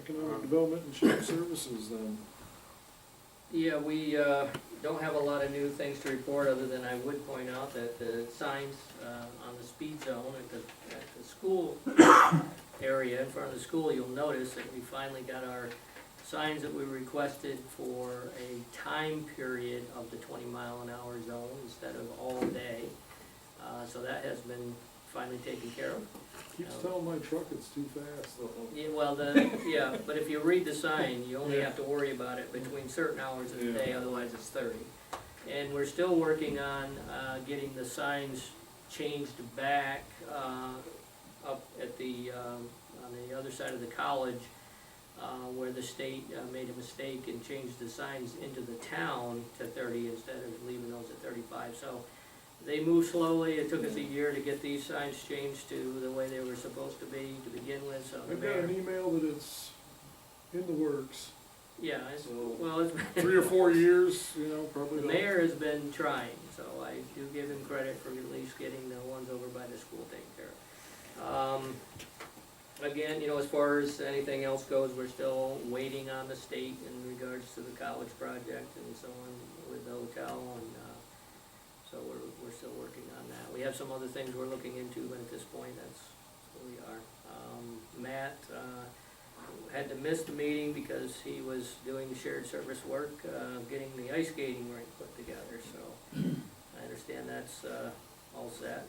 Economic Development and Shared Services then. Yeah, we don't have a lot of new things to report, other than I would point out that the signs on the speed zone at the school area, in front of the school, you'll notice that we finally got our signs that we requested for a time period of the 20-mile-an-hour zone instead of all day. So that has been finally taken care of. Keeps telling my truck it's too fast. Yeah, well, but if you read the sign, you only have to worry about it between certain hours of the day, otherwise it's 30. And we're still working on getting the signs changed back up at the, on the other side of the college, where the state made a mistake and changed the signs into the town to 30 instead of leaving those at 35. So they move slowly. It took us a year to get these signs changed to the way they were supposed to be to begin with, so the I've got an email that it's in the works. yeah, So, well, it's 3 or 4 years, you know, probably. the mayor has been trying, so I do give him credit for at least getting the ones over by the school taken care of. Again, you know, as far as anything else goes, we're still waiting on the state in regards to the college project and so on with the hotel, and so we're still working on that. We have some other things we're looking into, but at this point, that's where we are. Matt had to miss the meeting because he was doing shared service work, getting the ice skating rink put together, so I understand that's all set.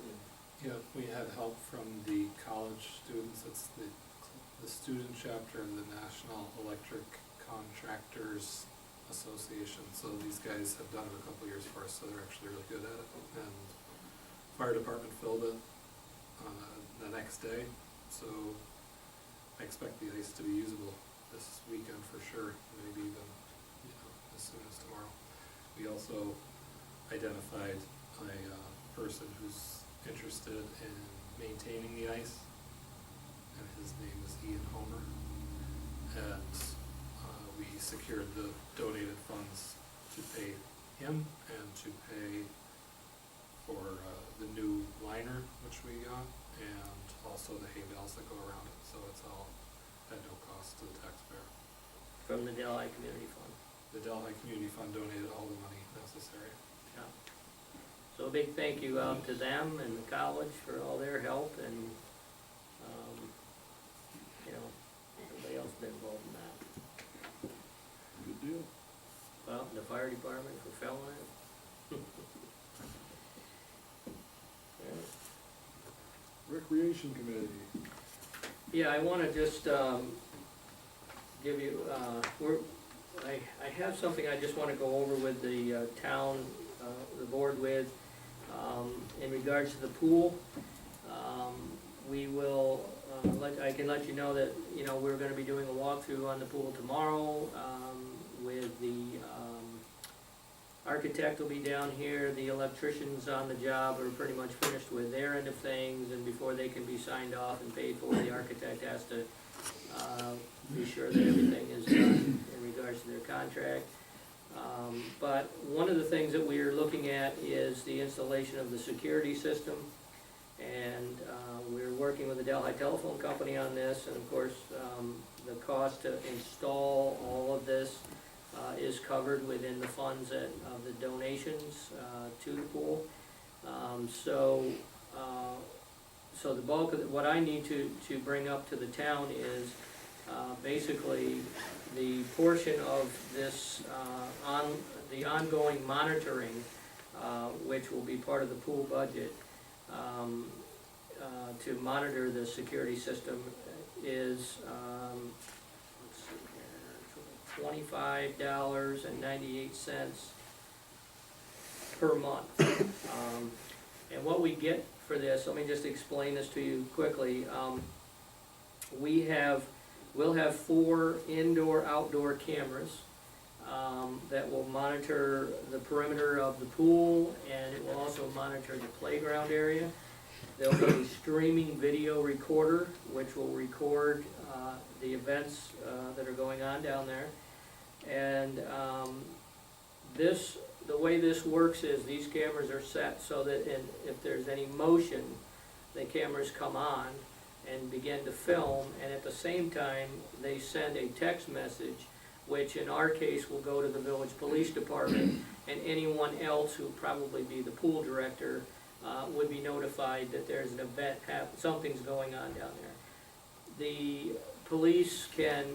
Yeah, we had help from the college students. It's the student chapter of the National Electric Contractors Association. So these guys have done it a couple years for us, so they're actually really good at it. And fire department filled it the next day, so I expect the ice to be usable this weekend for sure, maybe even, you know, as soon as tomorrow. We also identified a person who's interested in maintaining the ice, and his name is Ian Homer, and we secured the donated funds to pay him and to pay for the new liner which we got, and also the hay bales that go around it, so it's all at no cost to the taxpayer. From the Delhi Community Fund. The Delhi Community Fund donated all the money necessary. Yeah. So a big thank you out to them and the college for all their help, and, you know, everybody else been involved in that. Good deal. Well, the fire department for filling it. Recreation Committee. Yeah, I wanna just, give you, I have something I just wanna go over with the town, the board with, in regards to the pool. We will, I can let you know that, you know, we're gonna be doing a walkthrough on the pool tomorrow, with the, architect will be down here, the electricians on the job are pretty much finished with their end of things, and before they can be signed off and paid for, the architect has to, be sure that everything is done in regards to their contract. But one of the things that we are looking at is the installation of the security system, and we're working with the Delhi Telephone Company on this, and of course, the cost to install all of this is covered within the funds of the donations to the pool. So the bulk of what I need to bring up to the town is basically the portion of this the ongoing monitoring, which will be part of the pool budget, to monitor the security system is $25.98 per month. And what we get for this, let me just explain this to you quickly. We'll have 4 indoor-outdoor cameras that will monitor the perimeter of the pool, and it will also monitor the playground area. There'll be a streaming video recorder, which will record the events that are going on down there. And the way this works is these cameras are set so that if there's any motion, the cameras come on, and begin to film, and at the same time, they send a text message, which in our case will go to the village police department, and anyone else who probably be the pool director would be notified that there's an event, something's going on down there. The police can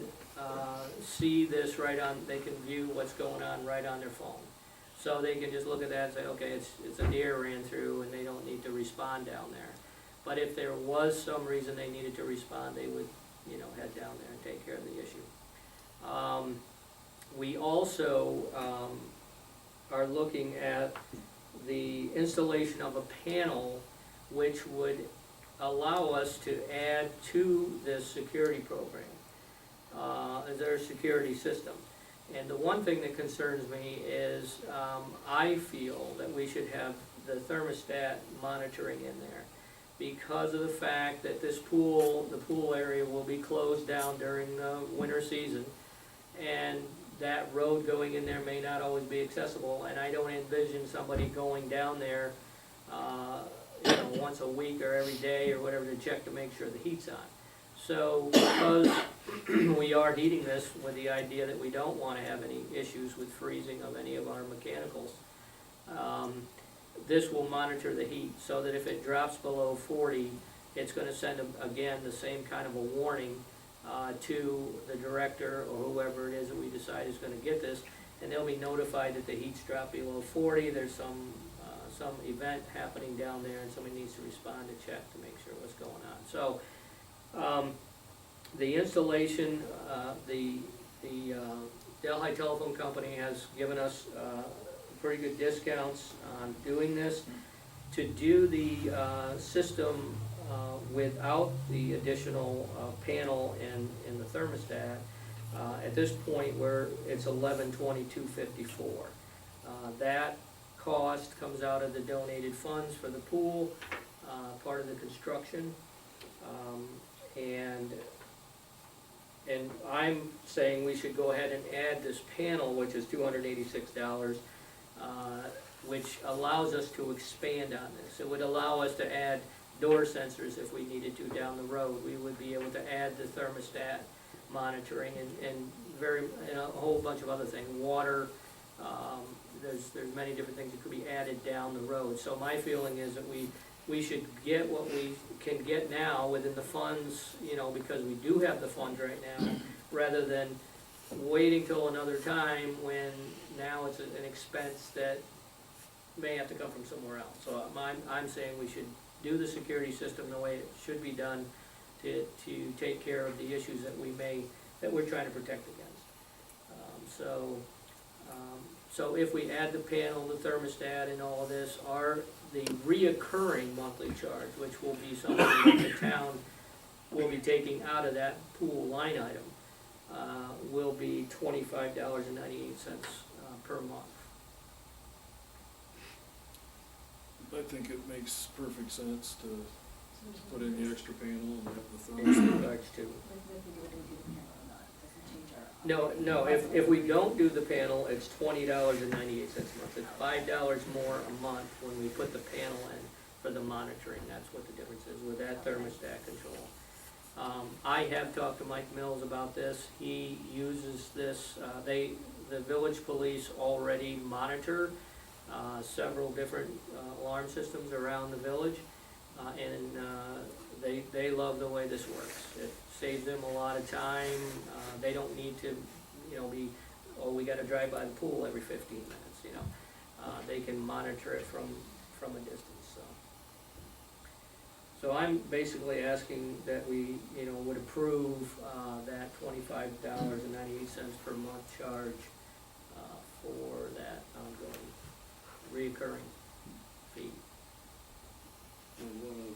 see this right on, they can view what's going on right on their phone. So they can just look at that and say, okay, it's a deer ran through, and they don't need to respond down there. But if there was some reason they needed to respond, they would, head down there and take care of the issue. We also are looking at the installation of a panel which would allow us to add to this security program, their security system. And the one thing that concerns me is I feel that we should have the thermostat monitoring in there, because of the fact that the pool area will be closed down during the winter season, and that road going in there may not always be accessible, and I don't envision somebody going down there, once a week or every day or whatever to check to make sure the heat's on. So, because we are heating this with the idea that we don't want to have any issues with freezing of any of our mechanicals, this will monitor the heat, so that if it drops below 40, it's going to send, again, the same kind of a warning to the director or whoever it is that we decide is going to get this, and they'll be notified that the heat's dropped below 40, there's some event happening down there, and somebody needs to respond to check to make sure what's going on. So, the installation, the Delhi Telephone Company has given us pretty good discounts on doing this. To do the system without the additional panel and the thermostat, at this point where it's $1122.54. That cost comes out of the donated funds for the pool, part of the construction, and I'm saying we should go ahead and add this panel, which is $286, which allows us to expand on this. It would allow us to add door sensors if we needed to down the road. We would be able to add the thermostat monitoring and a whole bunch of other things, water. There's many different things that could be added down the road. So my feeling is that we should get what we can get now within the funds, because we do have the funds right now, rather than waiting till another time when now it's an expense that may have to come from somewhere else. So I'm saying we should do the security system the way it should be done to take care of the issues that we're trying to protect against. So if we add the panel, the thermostat, and all of this, the reoccurring monthly charge, which will be something that the town will be taking out of that pool line item, will be $25.98 per month. I think it makes perfect sense to put in the extra panel and have the thermostat. Regards to. No, if we don't do the panel, it's $20.98 a month. It's $5 more a month when we put the panel in for the monitoring. That's what the difference is with that thermostat control. I have talked to Mike Mills about this. He uses this, the village police already monitor several different alarm systems around the village, and they love the way this works. It saves them a lot of time. They don't need to, we gotta drive by the pool every 15 minutes, They can monitor it from a distance, so. So I'm basically asking that we, would approve that $25.98 per month charge for that ongoing reoccurring fee. We wanna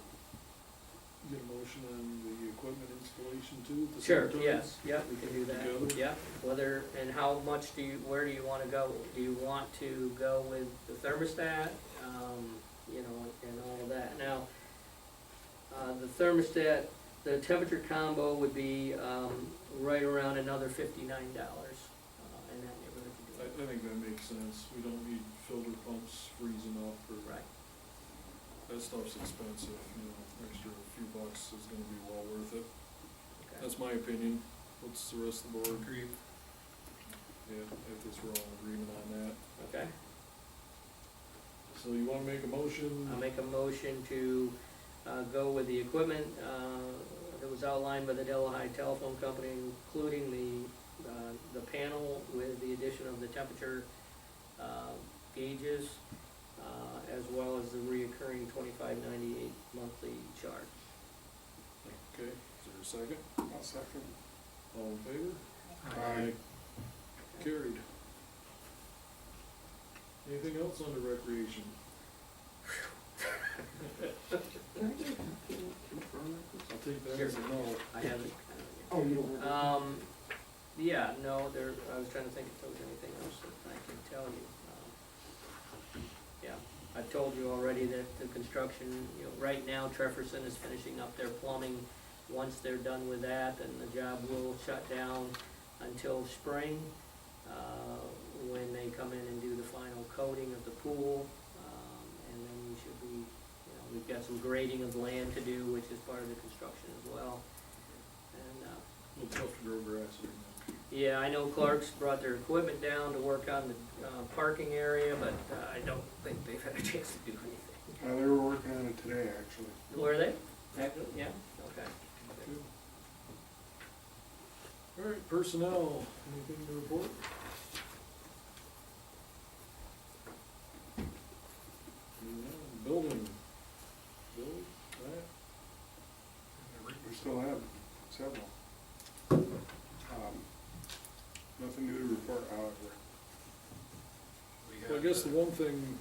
get a motion on the equipment installation too at the Sure, same time? yes, yeah, we can do that, Together? yeah. Whether, and how much where do you wanna go? Do you want to go with the thermostat, and all of that? Now, the thermostat, the temperature combo would be, right around another $59, in that neighborhood to do it. I think that makes sense. We don't need filter pumps freezing up or. Right. that stuff's expensive, extra few bucks is gonna be well worth it. Okay. That's my opinion. What's the rest of the board? Agreed. Yeah, if it's we're all in agreement on that. Okay, So you wanna make a motion? I'll make a motion to, go with the equipment, that was outlined by the Delhi Telephone Company, including the panel with the addition of the temperature, gauges, as well as the reoccurring $25.98 monthly charge. Okay, is there a second? I'll second. All in favor? Aye. Carried. Anything else under recreation? I'll take that as a no. I haven't. Oh, you don't. Yeah, no, I was trying to think if there was anything else that I can tell you. Yeah, I've told you already that the construction, right now Jefferson is finishing up their plumbing. Once they're done with that, then the job will shut down until spring, when they come in and do the final coating of the pool. And then we should be, we've got some grading of land to do, which is part of the construction as well. And, A little tough to grow grass right now. yeah, I know Clark's brought their equipment down to work on the parking area, but I don't think they've had a chance to do anything. They were working on it today, actually. Were they? Yeah, okay. Good. All right, personnel, anything to report? Building. Bill, Matt? We still have several. Nothing new to report, however. Well, I guess the one thing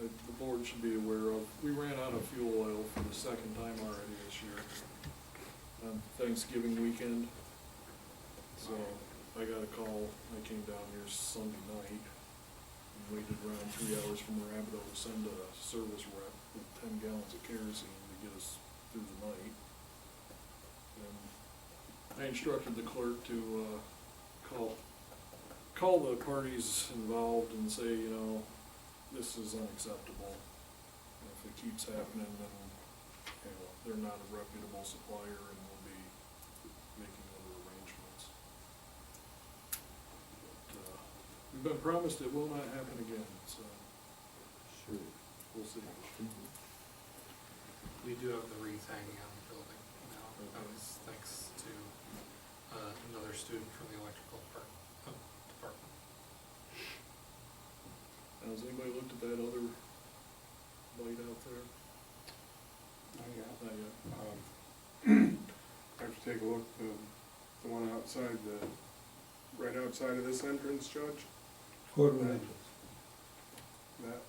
the board should be aware of, we ran out of fuel oil for the second time already this year, on Thanksgiving weekend. So I got a call, I came down here Sunday night, and waited around 3 hours from Rapido to send a service rep with 10 gallons of kerosene to get us through the night. And I instructed the clerk to, call the parties involved and say, this is unacceptable. If it keeps happening, then, they're not a reputable supplier and we'll be making other arrangements. But, we've been promised it will not happen again, so Sure. we'll see. We do have the wreath hanging on the building now. That Okay. was thanks to another student from the electrical department. Now, has anybody looked at that other light out there? Not yet. Not yet. I have to take a look, the one outside right outside of this entrance, Judge, Courtroom That- entrance. that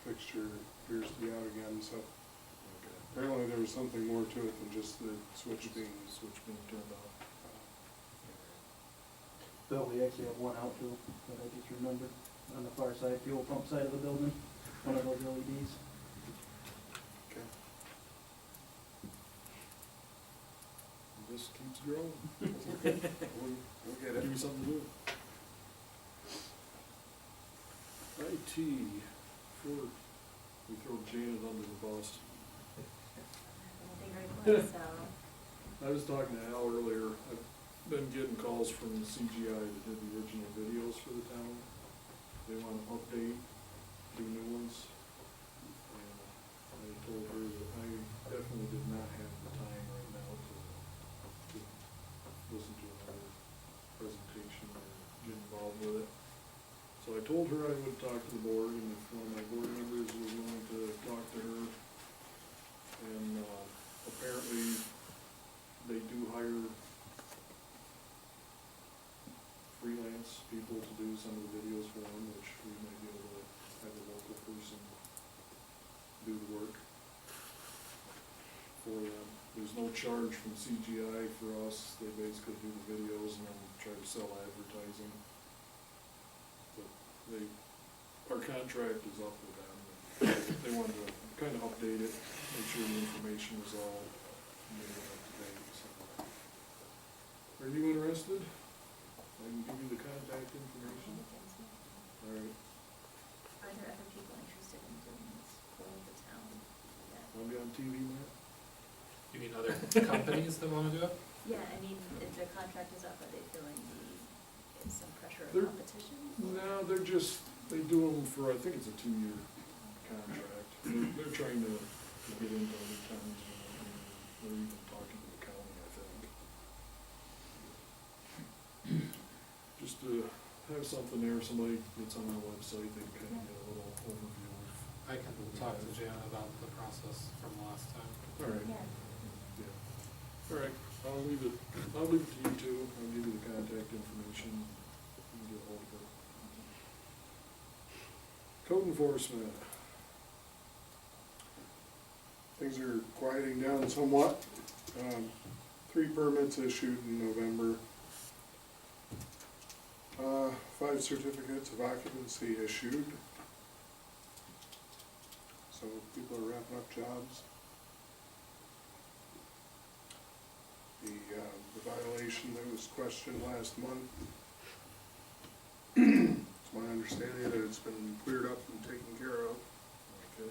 fixture appears to be out again, so Okay. apparently there was something more to it than just the switch being, Switch being turned off. Bill, we actually have one out too, that I just remembered, on the far side, fuel pump side of the building, one of those LEDs. okay. This keeps growing. We'll get Give it. me something to do. IT, before we throw Janet under the bus. I was talking to Al earlier, I've been getting calls from the CGI that did the original videos for the town. They want to update, do new ones. And I told her that I definitely did not have the time right now to listen to another presentation or get involved with it. So I told her I would talk to the board, and if one of my board members was willing to talk to her. And apparently they do hire freelance people to do some of the videos for them, which we may be able to have a local person do the work for them. There's no charge from CGI for us, they basically do the videos and then try to sell advertising. But our contract is up with them, they wanted to kind of update it, make sure the information was all made up to date, so. Are you interested? I can give you the contact information. Alright, Are there other people interested in doing this for the town? TV, Matt? You mean other companies that wanna do it? Yeah, I mean, if their contract is up, are they feeling is some pressure of They're- competition? No, they're just, they do them for, I think it's a 2-year contract. They're trying to get into other towns, and they're even talking to the county, I think. Just to have something there, somebody gets on our website, they can kind of get a little overview of. I can talk to Janet about the process from last time. All right, Yeah. yeah. All right, I'll leave it to you two, I'll give you the contact information, you can get hold of her. Code enforcement. Things are quieting down somewhat. 3 permits issued in November. 5 certificates of occupancy issued. So people are wrapping up jobs. The violation that was questioned last month, it's my understanding that it's been cleared up and taken care of. Okay.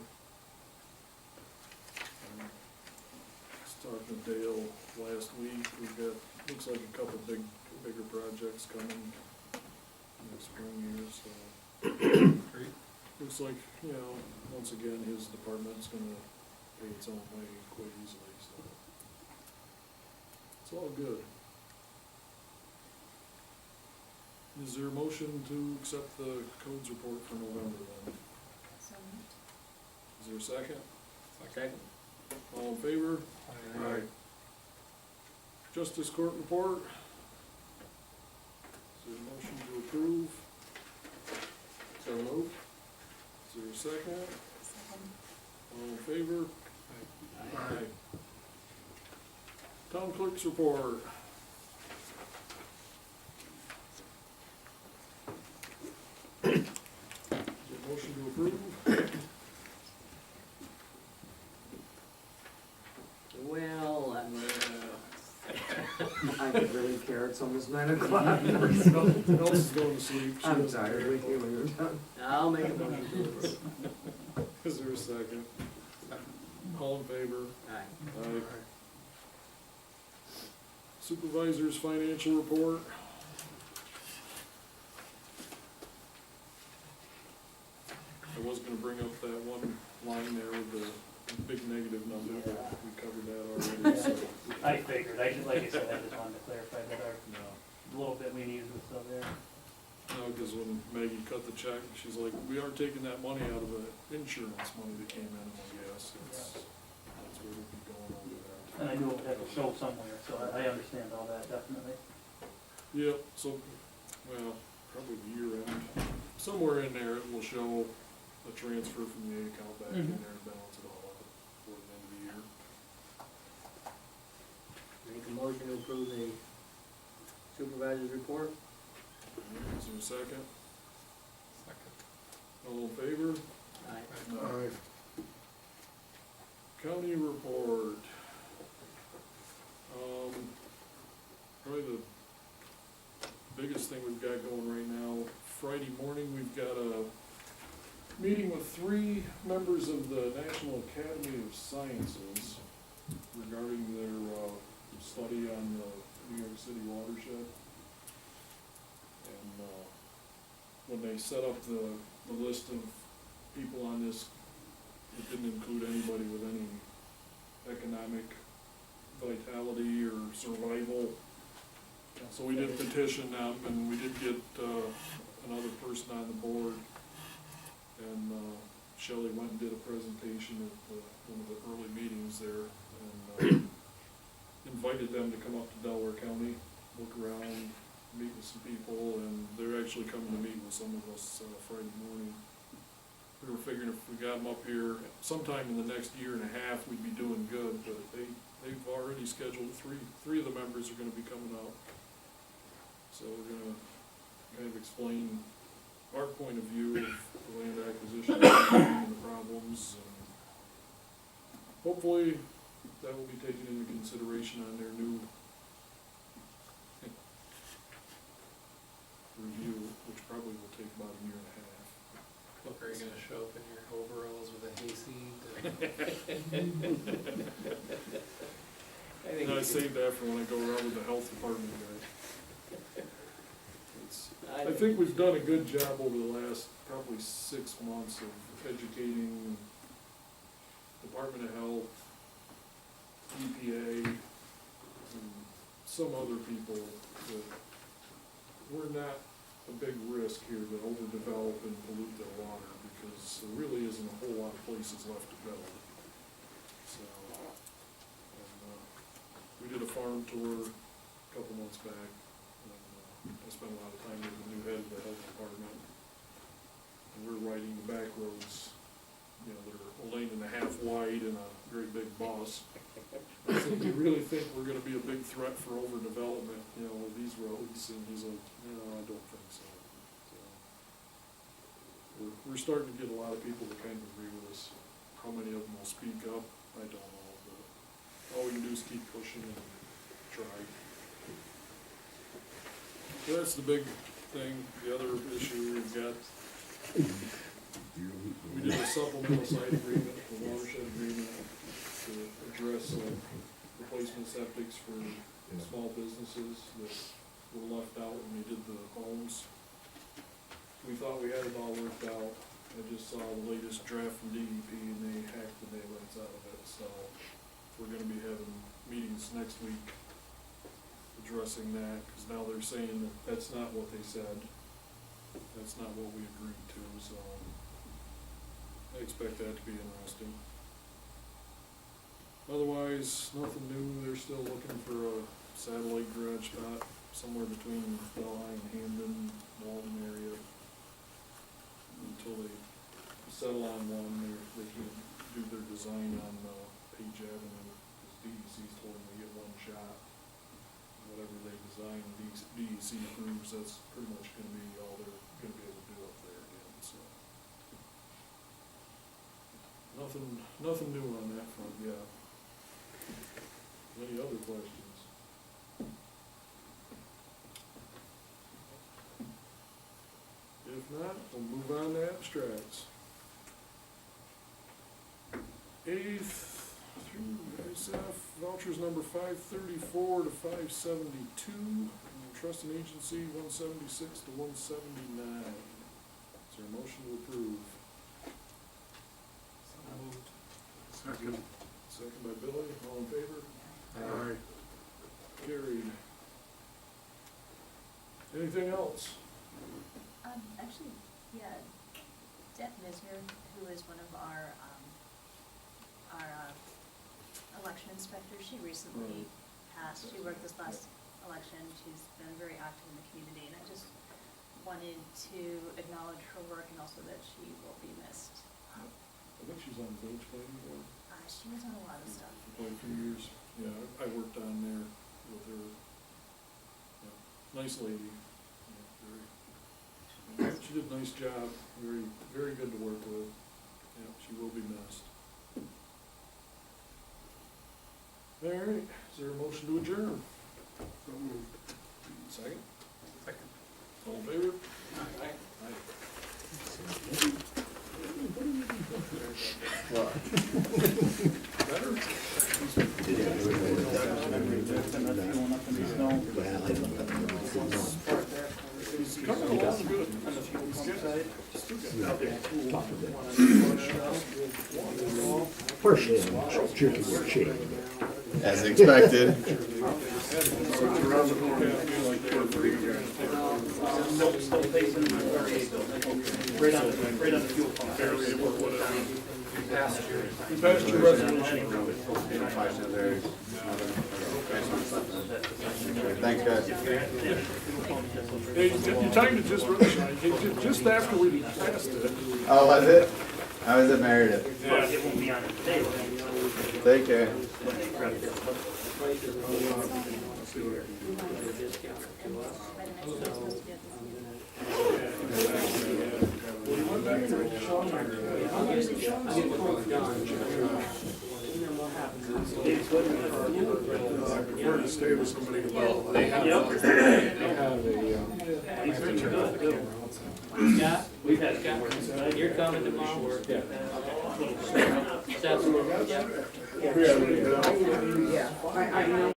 Was talking to Dale last week, we've got, looks like a couple bigger projects coming next spring here, so. Great. Looks like, you know, once again, his department's gonna pay its own way quite easily, so. It's all good. Is there a motion to accept the codes report for November then? So moved. Is there a second? Second. All in favor? Aye. Justice Court report. Is there a motion to approve? So moved. Is there a second? Second. All in favor? Aye. Town clerk's report. Is there a motion to approve? Well, I could really care, it's almost 9 o'clock. Else is going to sleep. She I'm doesn't tired, care. we can, when you're done. I'll make a motion to approve. Is there a second? All in favor? Aye. Aye. Supervisor's financial report. I was gonna bring up that one line there with the big negative number, but we covered that already, so. I figured, like I said, I just wanted to clarify that our little bit we needed was still there. No, because when Maggie cut the check, she's like, we aren't taking that money out of the insurance money that came in, I guess, that's where we'll be going over that. And I knew it had to show somewhere, so I understand all that, definitely. Yep, so, well, probably the year end, somewhere in there, it will show a transfer from the account back in there and balance it all out for the end of the year. Make a motion to approve the supervisor's report. Is there a second? Second. All in favor? Aye. County report. Probably the biggest thing we've got going right now, Friday morning, we've got a meeting with 3 members of the National Academy of Sciences regarding their study on the New York City watershed. And when they set up the list of people on this, it didn't include anybody with any economic vitality or survival. So we did petition them, and we did get another person on the board. And Shelley went and did a presentation at one of the early meetings there, and invited them to come up to Delaware County, look around, meet with some people, and they're actually coming to meet with some of us Friday morning. We were figuring if we got them up here sometime in the next year and a half, we'd be doing good, but they've already scheduled three of the members are gonna be coming out. So we're gonna kind of explain our point of view of the land acquisition and the problems, and hopefully that will be taken into consideration on their new review, which probably will take about a year and a half. Look, are you gonna show up in your overalls with a hayseed? think And I you save that for when I go around with the health department guy. should- I think we've done a good job over the last probably 6 months of educating Department of Health, EPA, and some other people that we're not a big risk here to overdevelop and pollute their water, because there really isn't a whole lot of places left to go. So, we did a farm tour a couple months back, and I spent a lot of time with the new head of the health department. And we're riding the back roads, you know, that are a lane and a half wide and a great big bus. I said, "Do you really think we're gonna be a big threat for overdevelopment, you know, with these roads?" And he's like, "No, I don't think so." So, we're starting to get a lot of people that kind of agree with us. How many of them will speak up, I don't know, but all we can do is keep pushing and try. So that's the big thing. The other issue we've got, we did a supplemental site agreement, a watershed agreement to address replacement septics for small businesses that were left out when we did the homes. We thought we had it all worked out. I just saw the latest draft from DEP and they hacked the daylights out of it, so we're gonna be having meetings next week addressing that, cause now they're saying that that's not what they said. That's not what we agreed to, so I expect that to be interesting. Otherwise, nothing new. They're still looking for a satellite garage spot somewhere between Delhi and Hamden, Walton area. Until they settle on one, they can do their design on Page Avenue, because DEC's told them they get one shot. Whatever they design, DEC approves, that's pretty much gonna be all they're gonna be able to do up there again, so. Nothing new on that front yet. Any other questions? If not, we'll move on to abstracts. 8th through SF, vouchers number 534 to 572, and trust and agency 176 to 179. Is there a motion to approve? Second. Second by Billy, all in favor? Aye. Carried. Anything else? Actually, yeah, Deb Misner, who is one of our election inspectors, she recently passed, she worked this last election, she's been very active in the community, and I just wanted to acknowledge her work and also that she will be missed. I think she's on the village planning board She was on a lot of stuff. for quite a few years. Yeah, I worked on there with her. Yeah, nice lady. Yeah, she did a nice job, very, very good to work with. Yeah, she will be missed. All right, is there a motion to adjourn? So moved. Second? Second. All in favor? Aye. Better? He's coming along good. As expected. Right on the fuel pump. You passed your resolution. Thanks, guys. Hey, you timed it just after we passed it. Oh, was it? I was at Meredith. It won't be on it today. Take care. We're to stay with somebody about. They have Scott, we've had Scott, you're coming tomorrow? Absolutely, yeah. Yeah, I know.